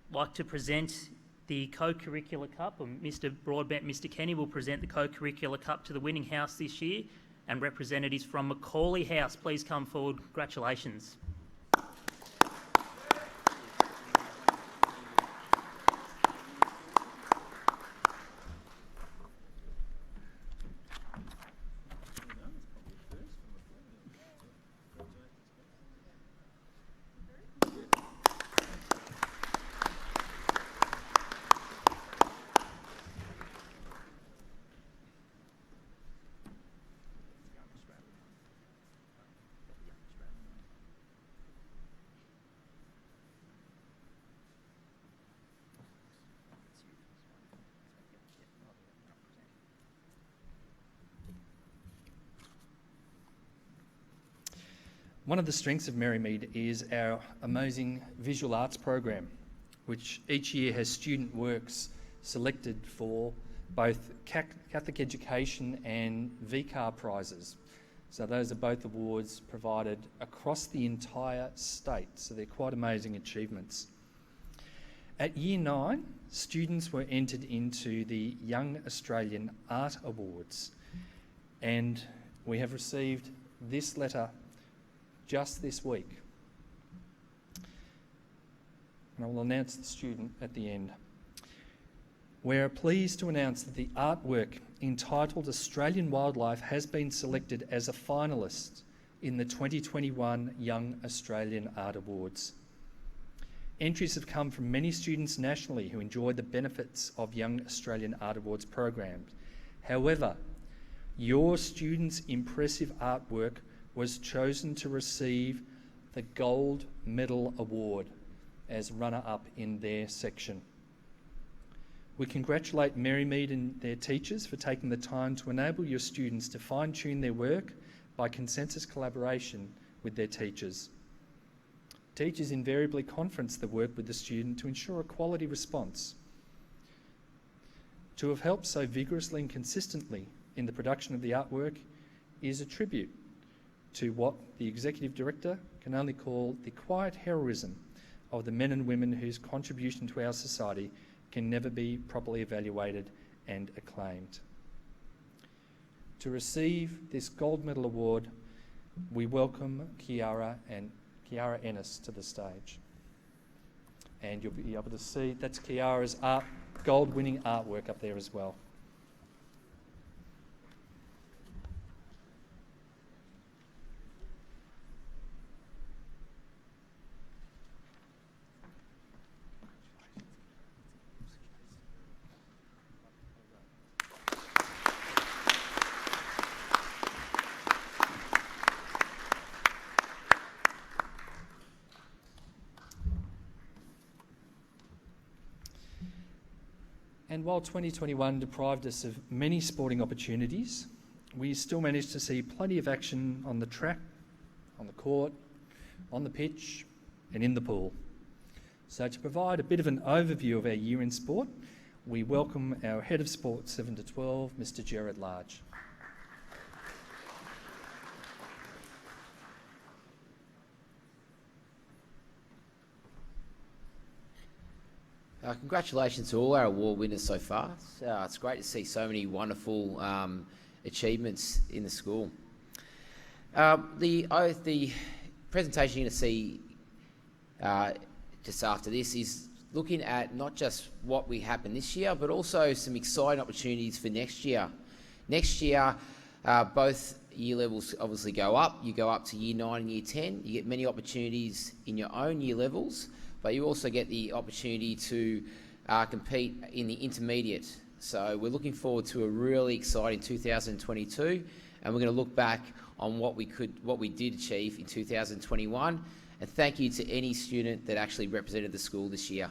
I'd like to present the co-curricular cup, and Mr. Broadbent, Mr. Kenny will present the co-curricular cup to the winning house this year, and representatives from Macaulay House, please come forward. Congratulations. One of the strengths of Merrymead is our amazing visual arts program, which each year has student works selected for both Catholic Education and VCAR prizes. So those are both awards provided across the entire state, so they're quite amazing achievements. At Year 9, students were entered into the Young Australian Art Awards, and we have received this letter just this week. And I will announce the student at the end. We are pleased to announce that the artwork entitled Australian Wildlife has been selected as a finalist in the 2021 Young Australian Art Awards. Entries have come from many students nationally who enjoy the benefits of Young Australian Art Awards programs. However, your students' impressive artwork was chosen to receive the Gold Medal Award as runner-up in their section. We congratulate Merrymead and their teachers for taking the time to enable your students to fine-tune their work by consensus collaboration with their teachers. Teachers invariably conference the work with the student to ensure a quality response. To have helped so vigorously and consistently in the production of the artwork is a tribute to what the Executive Director can only call the quiet heroism of the men and women whose contribution to our society can never be properly evaluated and acclaimed. To receive this Gold Medal Award, we welcome Kiara Ennis to the stage. And you'll be able to see that's Kiara's gold-winning artwork up there as well. And while 2021 deprived us of many sporting opportunities, we still managed to see plenty of action on the track, on the court, on the pitch, and in the pool. So to provide a bit of an overview of our year in sport, we welcome our Head of Sport 7 to 12, Mr. Gerard Large. Congratulations to all our award winners so far. It's great to see so many wonderful achievements in the school. The presentation you're going to see just after this is looking at not just what we happened this year, but also some exciting opportunities for next year. Next year, both year levels obviously go up. You go up to Year 9 and Year 10. You get many opportunities in your own year levels, but you also get the opportunity to compete in the intermediate. So we're looking forward to a really exciting 2022 and we're going to look back on what we did achieve in 2021. And thank you to any student that actually represented the school this year.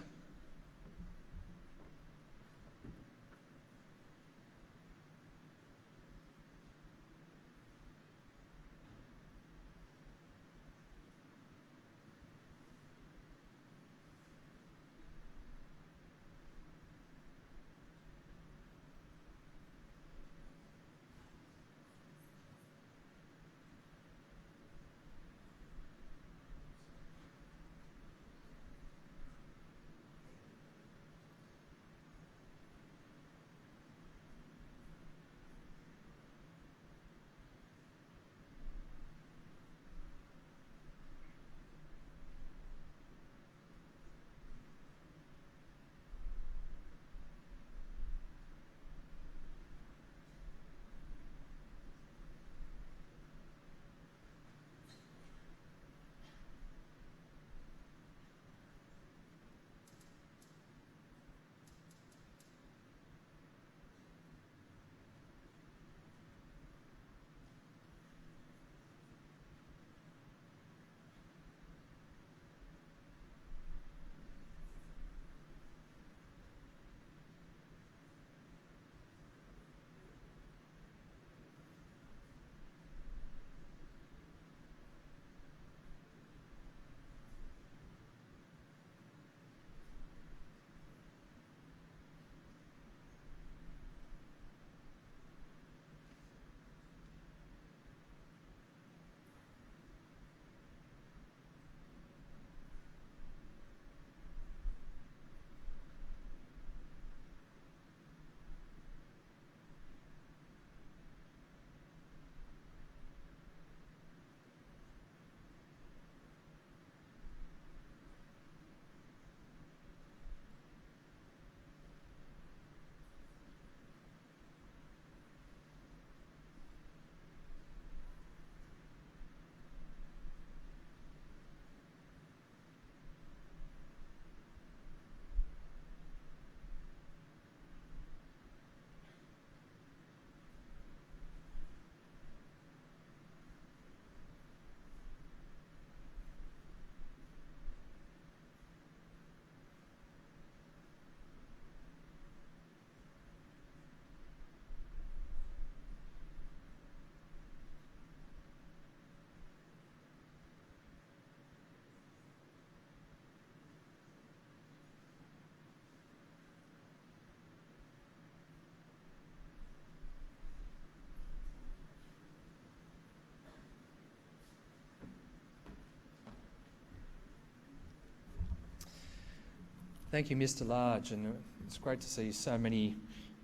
Thank you, Mr. Large, and it's great to see so many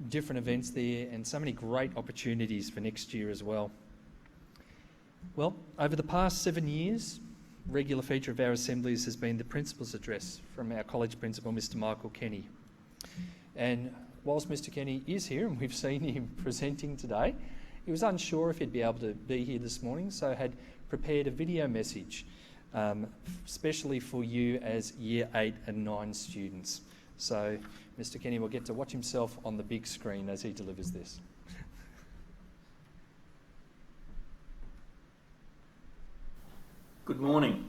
different events there and so many great opportunities for next year as well. Well, over the past 7 years, regular feature of our assemblies has been the Principal's Address from our college principal, Mr. Michael Kenny. And whilst Mr. Kenny is here, and we've seen him presenting today, he was unsure if he'd be able to be here this morning, so had prepared a video message especially for you as Year 8 and 9 students. So Mr. Kenny will get to watch himself on the big screen as he delivers this. Good morning.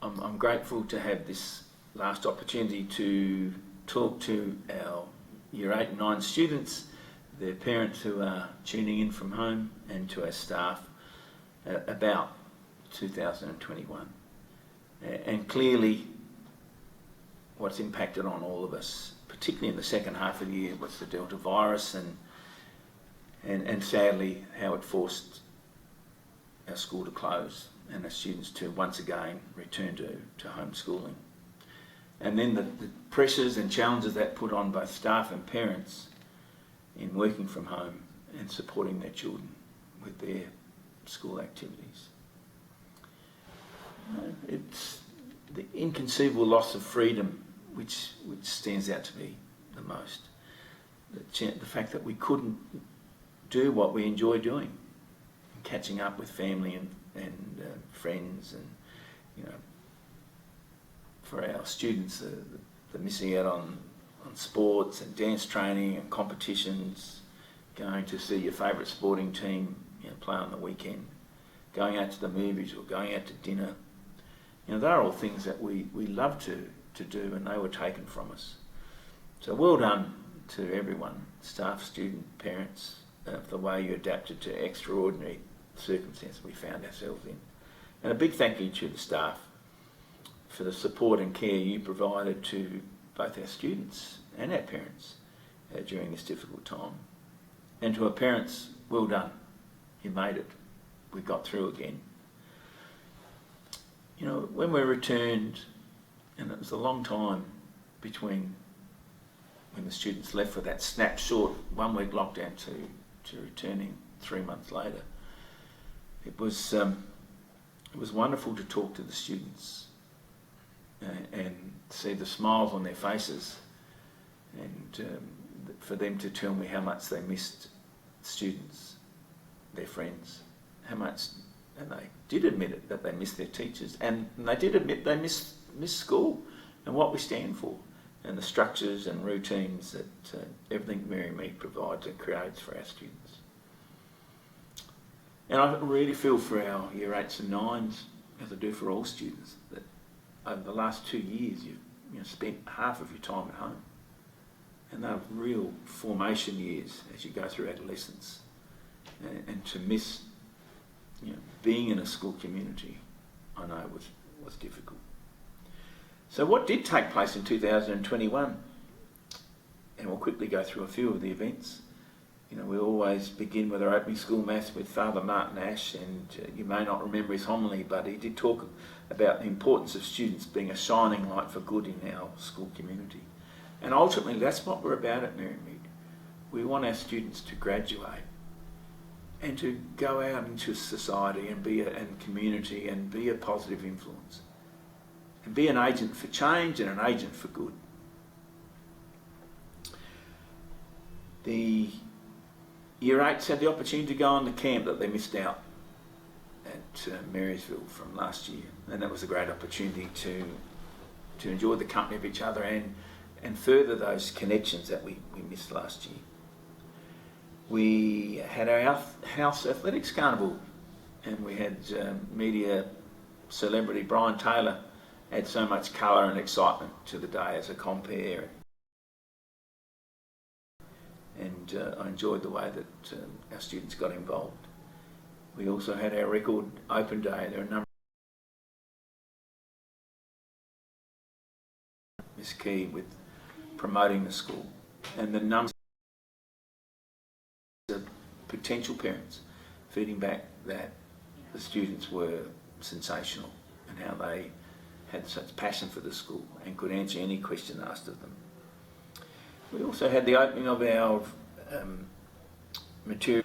I'm grateful to have this last opportunity to talk to our Year 8 and 9 students, their parents who are tuning in from home, and to our staff about 2021. And clearly what's impacted on all of us, particularly in the second half of the year, was the Delta virus and sadly how it forced our school to close and our students to once again return to homeschooling. And then the pressures and challenges that put on both staff and parents in working from home and supporting their children with their school activities. It's the inconceivable loss of freedom which stands out to me the most. The fact that we couldn't do what we enjoy doing, catching up with family and friends, and for our students, the missing out on sports and dance training and competitions, going to see your favourite sporting team play on the weekend, going out to the movies or going out to dinner. They're all things that we love to do, and they were taken from us. So well done to everyone, staff, student, parents, for the way you adapted to extraordinary circumstances we found ourselves in. And a big thank you to the staff for the support and care you provided to both our students and our parents during this difficult time. And to our parents, well done. You made it. We got through again. When we returned, and it was a long time between when the students left for that snapshot 1 week lockdown to returning 3 months later, it was wonderful to talk to the students and see the smiles on their faces, and for them to tell me how much they missed students, their friends, how much, and they did admit it, that they missed their teachers, and they did admit they missed school and what we stand for, and the structures and routines that everything Mary Mead provides and creates for our students. And I really feel for our Year 8s and 9s, as I do for all students, that over the last 2 years you've spent half of your time at home. And they're real formation years as you go through adolescence. And to miss being in a school community, I know was difficult. So what did take place in 2021? And we'll quickly go through a few of the events. We always begin with our opening school mass with Father Martin Ash, and you may not remember his homily, but he did talk about the importance of students being a shining light for good in our school community. And ultimately, that's what we're about at Mary Mead. We want our students to graduate and to go out into society and community and be a positive influence and be an agent for change and an agent for good. The Year 8s had the opportunity to go on the camp that they missed out at Marysville from last year, and that was a great opportunity to enjoy the company of each other and further those connections that we missed last year. We had our house athletics carnival, and we had media celebrity Brian Taylor add so much colour and excitement to the day as a compere. And I enjoyed the way that our students got involved. We also had our record open day. There are a number is key with promoting the school, and the numbers of potential parents feeding back that the students were sensational and how they had such passion for the school and could answer any question asked of them. We also had the opening of our material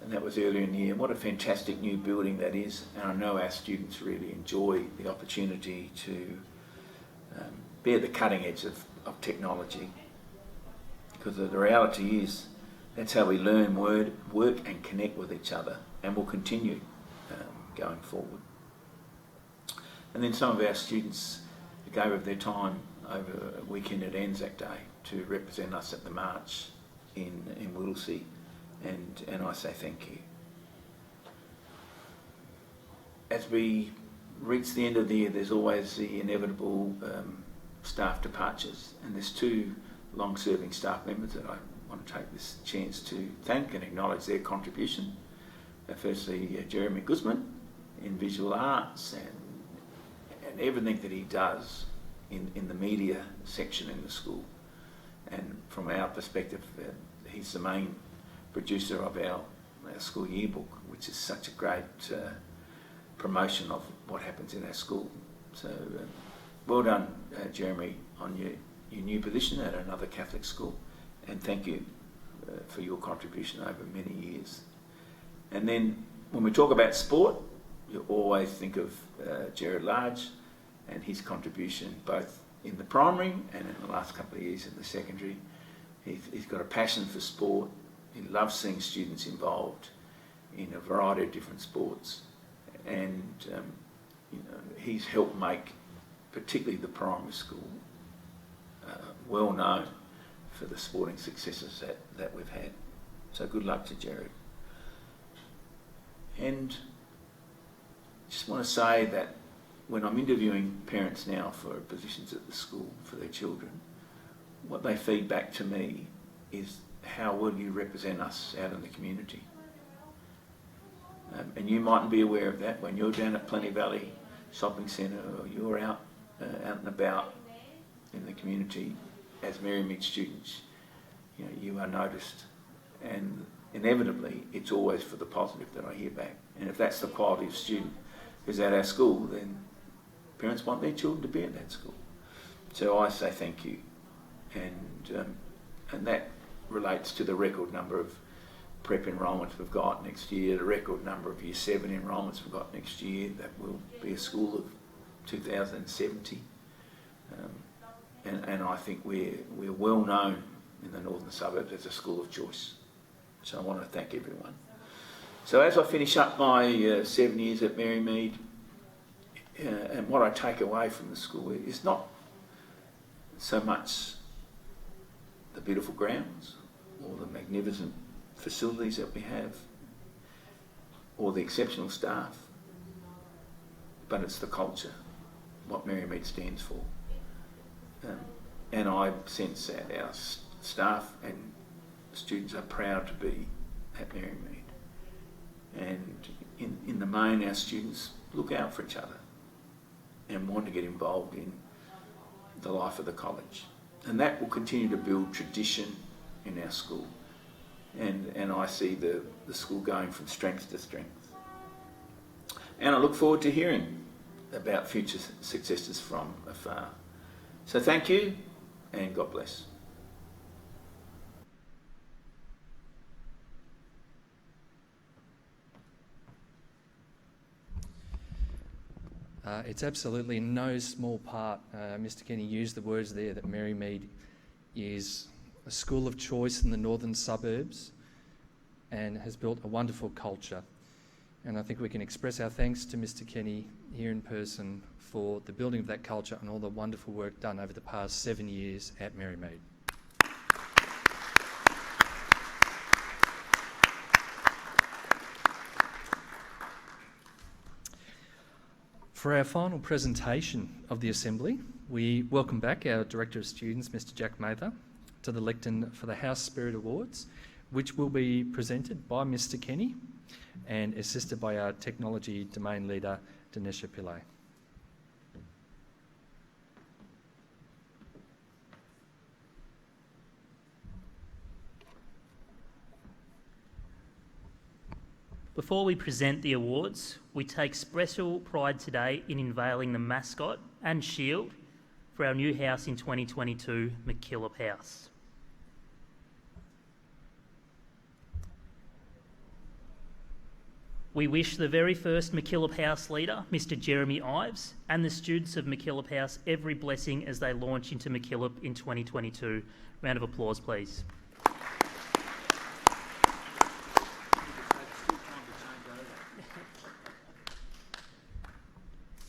and that was earlier in the year. What a fantastic new building that is, and I know our students really enjoy the opportunity to be at the cutting edge of technology, because the reality is that's how we learn, work and connect with each other, and will continue going forward. And then some of our students gave of their time over a weekend at Anzac Day to represent us at the march in Whittlesea, and I say thank you. As we reach the end of the year, there's always the inevitable staff departures, and there's 2 long-serving staff members that I want to take this chance to thank and acknowledge their contribution. Firstly, Jeremy Guzman in visual arts and everything that he does in the media section in the school. And from our perspective, he's the main producer of our school yearbook, which is such a great promotion of what happens in our school. So well done, Jeremy, on your new position at another Catholic school, and thank you for your contribution over many years. And then when we talk about sport, you always think of Gerard Large and his contribution both in the primary and in the last couple of years in the secondary. He's got a passion for sport. He loves seeing students involved in a variety of different sports, and he's helped make particularly the primary school well known for the sporting successes that we've had. So good luck to Jared. And just want to say that when I'm interviewing parents now for positions at the school for their children, what they feed back to me is how well you represent us out in the community. And you mightn't be aware of that when you're down at Plenty Valley Shopping Centre or you're out and about in the community as Marymead students. You know, you are noticed, and inevitably it's always for the positive that I hear back. And if that's the quality of student who's at our school, then parents want their children to be at that school. So I say thank you, and that relates to the record number of prep enrolments we've got next year, the record number of Year 7 enrolments we've got next year. That will be a school of 2,070. And I think we're well known in the northern suburbs as a school of choice. So I want to thank everyone. So as I finish up my 7 years at Marymead, and what I take away from the school is not so much the beautiful grounds or the magnificent facilities that we have or the exceptional staff, but it's the culture, what Marymead stands for. And I sense that our staff and students are proud to be at Marymead. And in the main, our students look out for each other and want to get involved in the life of the college. And that will continue to build tradition in our school. And I see the school going from strength to strength. And I look forward to hearing about future successes from afar. So thank you, and God bless. It's absolutely no small part. Mr. Kenny used the words there that Marymead is a school of choice in the northern suburbs and has built a wonderful culture. And I think we can express our thanks to Mr. Kenny here in person for the building of that culture and all the wonderful work done over the past 7 years at Marymead. For our final presentation of the Assembly, we welcome back our Director of Students, Mr. Jack Mather, to the lectern for the House Spirit Awards, which will be presented by Mr. Kenny and assisted by our Technology Domain Leader, Dinesha Pillay. Before we present the awards, we take special pride today in unveiling the mascot and shield for our new house in 2022, MacKillop House. We wish the very first MacKillop House leader, Mr. Jeremy Ives, and the students of MacKillop House every blessing as they launch into MacKillop in 2022. Round of applause, please.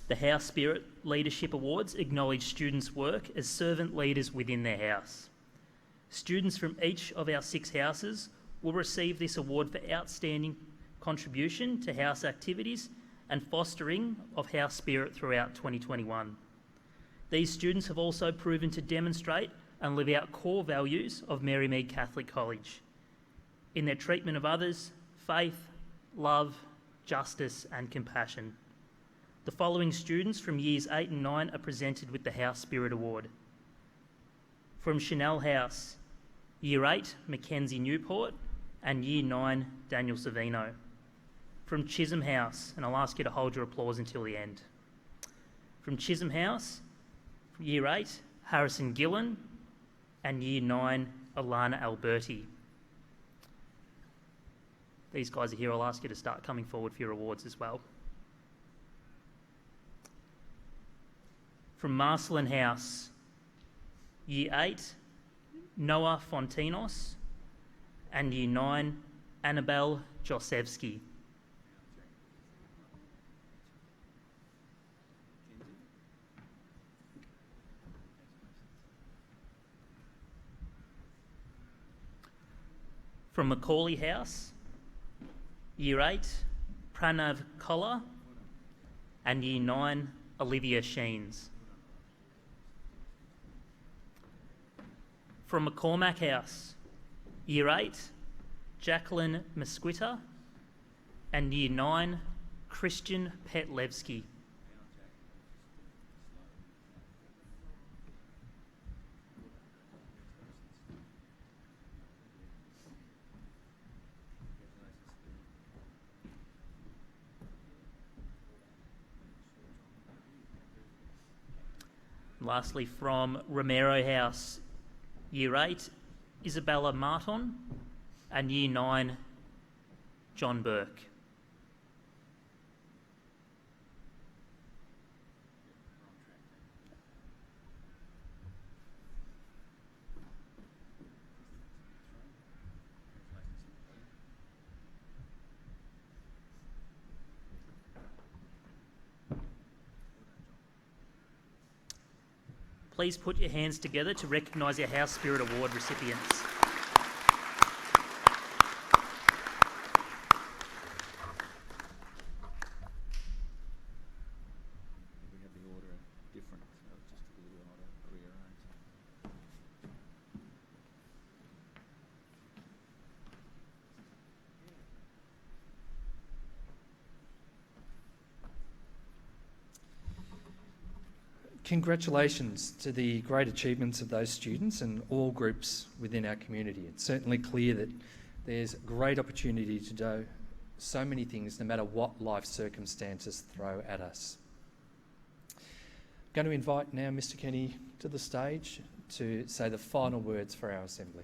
The House Spirit Leadership Awards acknowledge students' work as servant leaders within their house. Students from each of our 6 houses will receive this award for outstanding contribution to house activities and fostering of house spirit throughout 2021. These students have also proven to demonstrate and live out core values of Marymead Catholic College in their treatment of others, faith, love, justice and compassion. The following students from Years 8 and 9 are presented with the House Spirit Award. From Chanel House, Year 8, Mackenzie Newport, and Year 9, Daniel Savino. From Chisholm House, and I'll ask you to hold your applause until the end. From Chisholm House, Year 8, Harrison Gillen, and Year 9, Alana Alberti. These guys are here. I'll ask you to start coming forward for your awards as well. From Marcelin House, Year 8, Noah Fontinos, and Year 9, Annabelle Josevsky. From Macaulay House, Year 8, Pranav Koller, and Year 9, Olivia Sheens. From McCormack House, Year 8, Jacqueline Mesquita, and Year 9, Christian Petlevsky. Lastly, from Romero House, Year 8, Isabella Martin, and Year 9, John Burke. Please put your hands together to recognise our House Spirit Award recipients. We have the order different, so just a little order rearranged. Congratulations to the great achievements of those students and all groups within our community. It's certainly clear that there's great opportunity to do so many things no matter what life circumstances throw at us. I'm going to invite now Mr. Kenny to the stage to say the final words for our assembly.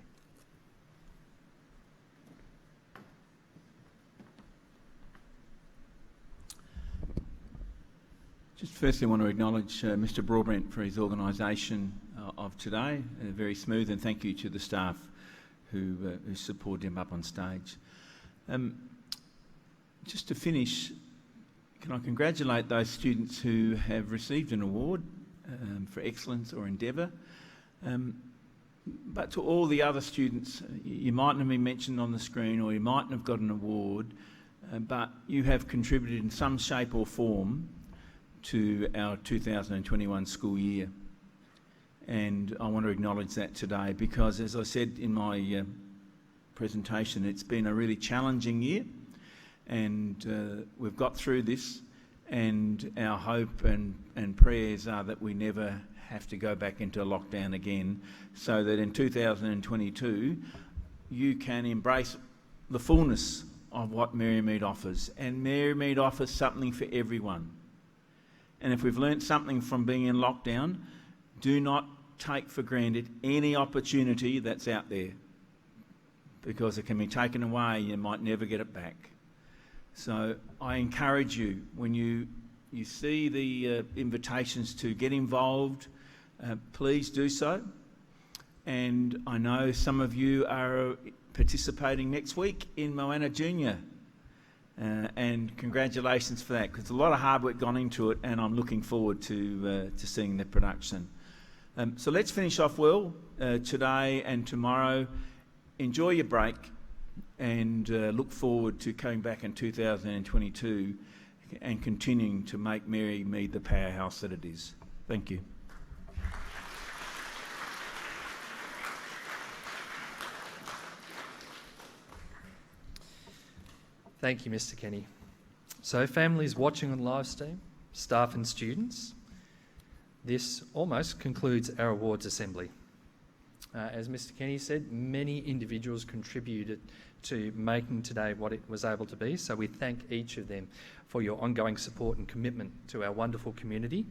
Just firstly, I want to acknowledge Mr. Broadbent for his organisation of today. Very smooth, and thank you to the staff who supported him up on stage. Just to finish, can I congratulate those students who have received an award for excellence or endeavour. But to all the other students, you mightn't have been mentioned on the screen or you mightn't have got an award, but you have contributed in some shape or form to our 2021 school year. And I want to acknowledge that today because, as I said in my presentation, it's been a really challenging year, and we've got through this, and our hope and prayers are that we never have to go back into lockdown again, so that in 2022 you can embrace the fullness of what Marymead offers. And Marymead offers something for everyone. And if we've learnt something from being in lockdown, do not take for granted any opportunity that's out there, because it can be taken away and you might never get it back. So I encourage you, when you see the invitations to get involved, please do so. And I know some of you are participating next week in Moana Junior. And congratulations for that, because a lot of hard work gone into it, and I'm looking forward to seeing the production. So let's finish off well today and tomorrow. Enjoy your break, and look forward to coming back in 2022 and continuing to make Marymead the powerhouse that it is. Thank you. Thank you, Mr. Kenny. So, families watching on live stream, staff and students, this almost concludes our awards assembly. As Mr. Kenny said, many individuals contributed to making today what it was able to be, so we thank each of them for your ongoing support and commitment to our wonderful community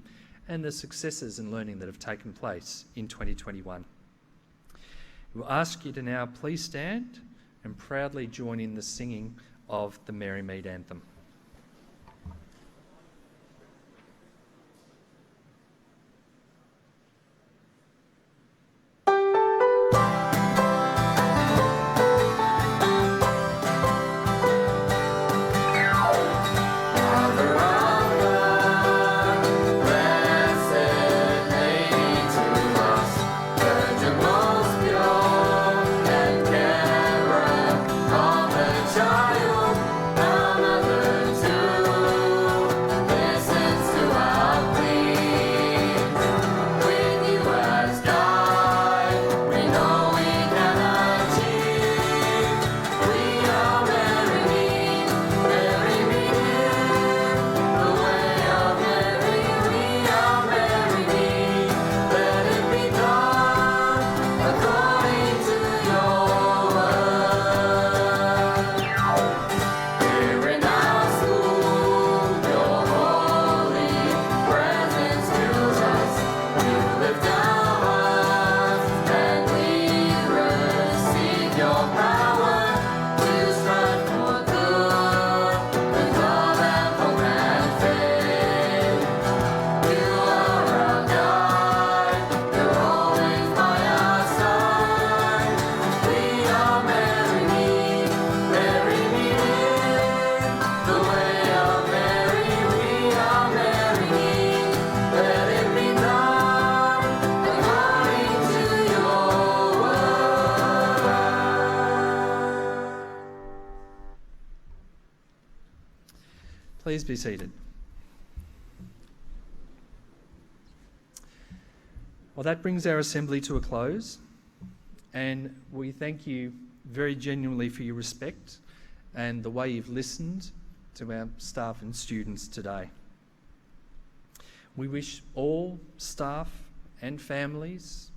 and the successes and learning that have taken place in 2021. We'll ask you to now please stand and proudly join in the singing of the Marymead Anthem. Virgin most pure and Caroline. Please be seated. Well, that brings our assembly to a close, and we thank you very genuinely for your respect and the way you've listened to our staff and students today. We wish all staff and families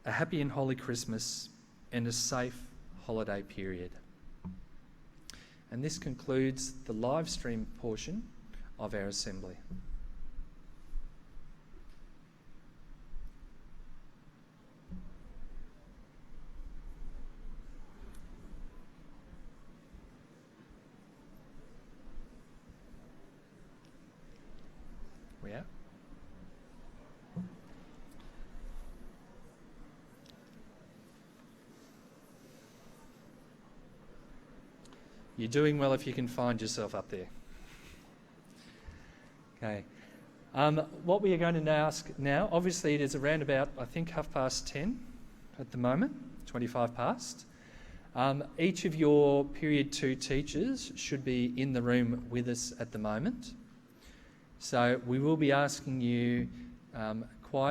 a happy and holy Christmas and a safe holiday period. And this concludes the live stream portion of our assembly. We out? You're doing well if you can find yourself up there. Okay. What we are going to ask now, obviously it is around about, I think, 10:30 at the moment, 25 past. Each of your Period 2 teachers should be in the room with us at the moment. So we will be asking you